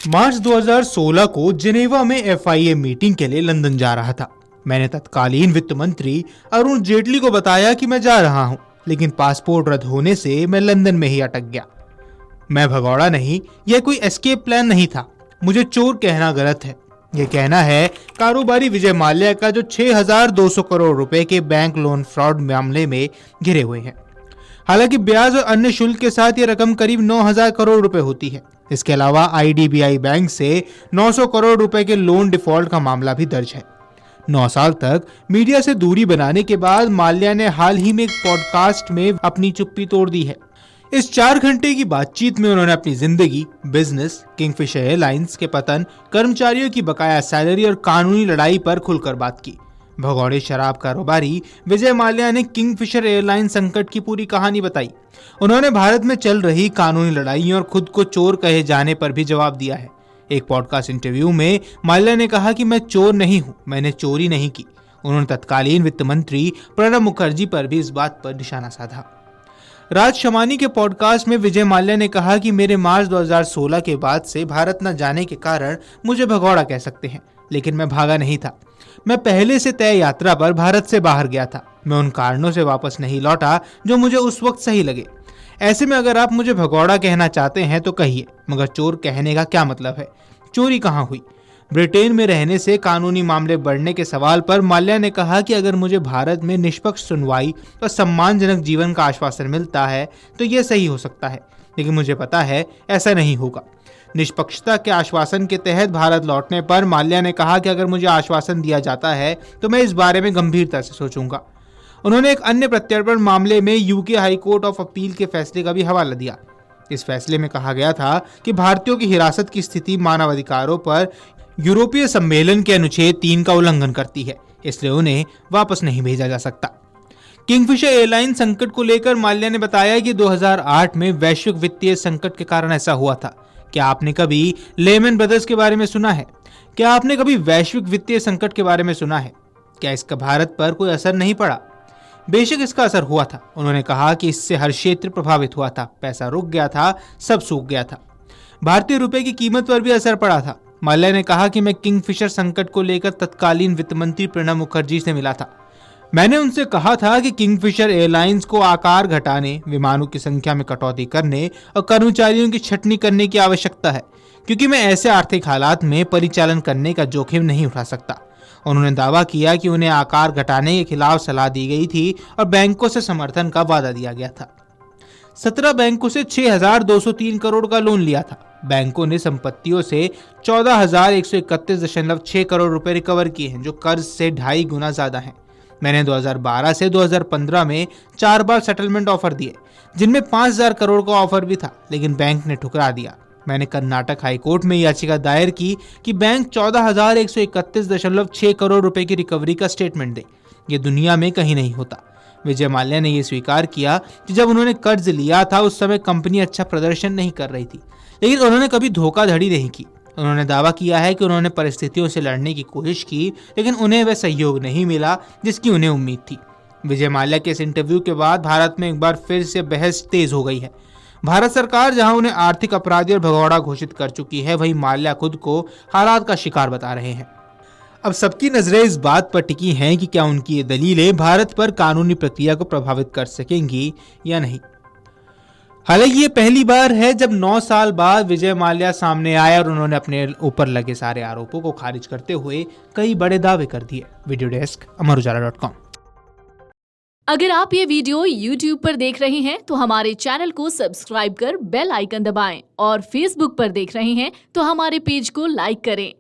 मार्च 2016 को जिनेवा में FIA meeting के लिए लंदन जा रहा था। मैंने तत्कालीन वित्त मंत्री अरुण जेटली को बताया कि मैं जा रहा हूं, लेकिन पासपोर्ट रद्द होने से मैं लंदन में ही अटक गया। मैं भगौड़ा नहीं, यह कोई एस्केप प्लान नहीं था। मुझे चोर कहना गलत है। यह कहना है कारोबारी विजय माल्या का जो 6,200 करोड़ रुपए के बैंक लोन फ्रॉड मामले में घिरे हुए हैं। हालांकि ब्याज और अन्य शुल्क के साथ यह रकम करीब 9,000 करोड़ रुपए होती है। इसके अलावा आईडीबीआई बैंक से 900 करोड़ रुपए के लोन डिफॉल्ट का मामला भी दर्ज है। 9 साल तक मीडिया से दूरी बनाने के बाद माल्या ने हाल ही में एक पॉडकास्ट में अपनी चुप्पी तोड़ दी है। इस 4 घंटे की बातचीत में उन्होंने अपनी जिंदगी, बिजनेस, किंगफिशर एयरलाइंस के पतन, कर्मचारियों की बकाया सैलरी और कानूनी लड़ाई पर खुलकर बात की। भगौड़े शराब कारोबारी विजय माल्या ने किंगफिशर एयरलाइन संकट की पूरी कहानी बताई। उन्होंने भारत में चल रही कानूनी लड़ाइयों और खुद को चोर कहे जाने पर भी जवाब दिया है। एक पॉडकास्ट इंटरव्यू में माल्या ने कहा कि मैं चोर नहीं हूं, मैंने चोरी नहीं की। उन्होंने तत्कालीन वित्त मंत्री प्रणब मुखर्जी पर भी इस बात पर निशाना साधा। राज शमानी के पॉडकास्ट में विजय माल्या ने कहा कि मेरे मार्च 2016 के बाद से भारत न जाने के कारण मुझे भगौड़ा कह सकते हैं, लेकिन मैं भागा नहीं था। मैं पहले से तय यात्रा पर भारत से बाहर गया था। मैं उन कारणों से वापस नहीं लौटा जो मुझे उस वक्त सही लगे। ऐसे में अगर आप मुझे भगौड़ा कहना चाहते हैं तो कहिए, मगर चोर कहने का क्या मतलब है? चोरी कहाँ हुई? ब्रिटेन में रहने से कानूनी मामले बढ़ने के सवाल पर माल्या ने कहा कि अगर मुझे भारत में निष्पक्ष सुनवाई और सम्मानजनक जीवन का आश्वासन मिलता है तो यह सही हो सकता है, लेकिन मुझे पता है ऐसा नहीं होगा। निष्पक्षता के आश्वासन के तहत भारत लौटने पर माल्या ने कहा कि अगर मुझे आश्वासन दिया जाता है तो मैं इस बारे में गंभीरता से सोचूंगा। उन्होंने एक अन्य प्रत्यर्पण मामले में UK high court of appeal के फैसले का भी हवाला दिया। इस फैसले में कहा गया था कि भारतीयों की हिरासत की स्थिति मानवाधिकारों पर यूरोपीय सम्मेलन के अनुच्छेद 3 का उल्लंघन करती है, इसलिए उन्हें वापस नहीं भेजा जा सकता। किंगफिशर एयरलाइन संकट को लेकर माल्या ने बताया कि 2008 में वैश्विक वित्तीय संकट के कारण ऐसा हुआ था। क्या आपने कभी लेमन ब्रदर्स के बारे में सुना है? क्या आपने कभी वैश्विक वित्तीय संकट के बारे में सुना है? क्या इसका भारत पर कोई असर नहीं पड़ा? बेशक इसका असर हुआ था। उन्होंने कहा कि इससे हर क्षेत्र प्रभावित हुआ था, पैसा रुक गया था, सब सूख गया था। भारतीय रुपए की कीमत पर भी असर पड़ा था। माल्या ने कहा कि मैं किंगफिशर संकट को लेकर तत्कालीन वित्त मंत्री प्रणब मुखर्जी से मिला था। मैंने उनसे कहा था कि किंगफिशर एयरलाइंस को आकार घटाने, विमानों की संख्या में कटौती करने और कर्मचारियों की छंटनी करने की आवश्यकता है, क्योंकि मैं ऐसे आर्थिक हालात में परिचालन करने का जोखिम नहीं उठा सकता। उन्होंने दावा किया कि उन्हें आकार घटाने के खिलाफ सलाह दी गई थी और बैंकों से समर्थन का वादा दिया गया था। 17 बैंकों से 6,203 करोड़ का लोन लिया था। बैंकों ने संपत्तियों से 14,131.6 करोड़ रुपए रिकवर किए हैं, जो कर्ज से 2.5 गुना ज्यादा हैं। मैंने 2012 से 2015 में 4 बार सेटलमेंट ऑफर दिए, जिनमें 5,000 करोड़ का ऑफर भी था, लेकिन बैंक ने ठुकरा दिया। मैंने कर्नाटक हाई कोर्ट में याचिका दायर की कि बैंक 14,131.6 करोड़ रुपए की रिकवरी का स्टेटमेंट दे। ये दुनिया में कहीं नहीं होता। विजय माल्या ने यह स्वीकार किया कि जब उन्होंने कर्ज लिया था उस समय कंपनी अच्छा प्रदर्शन नहीं कर रही थी, लेकिन उन्होंने कभी धोखाधड़ी नहीं की। उन्होंने दावा किया है कि उन्होंने परिस्थितियों से लड़ने की कोशिश की, लेकिन उन्हें वह सहयोग नहीं मिला जिसकी उन्हें उम्मीद थी। विजय माल्या के इस इंटरव्यू के बाद भारत में एक बार फिर से बहस तेज हो गई है। भारत सरकार जहां उन्हें आर्थिक अपराधी और भगौड़ा घोषित कर चुकी है, वहीं माल्या खुद को हालात का शिकार बता रहे हैं। अब सबकी नजरें इस बात पर टिकी हैं कि क्या उनकी ये दलीलें भारत पर कानूनी प्रक्रिया को प्रभावित कर सकेंगी या नहीं। हालांकि ये पहली बार है जब 9 साल बाद विजय माल्या सामने आए और उन्होंने अपने ऊपर लगे सारे आरोपों को खारिज करते हुए कई बड़े दावे कर दिए। Video desk amarujala.com। अगर आप ये वीडियो YouTube पर देख रहे हैं तो हमारे चैनल को सब्सक्राइब कर बेल आइकन दबाएं और Facebook पर देख रहे हैं तो हमारे पेज को लाइक करें।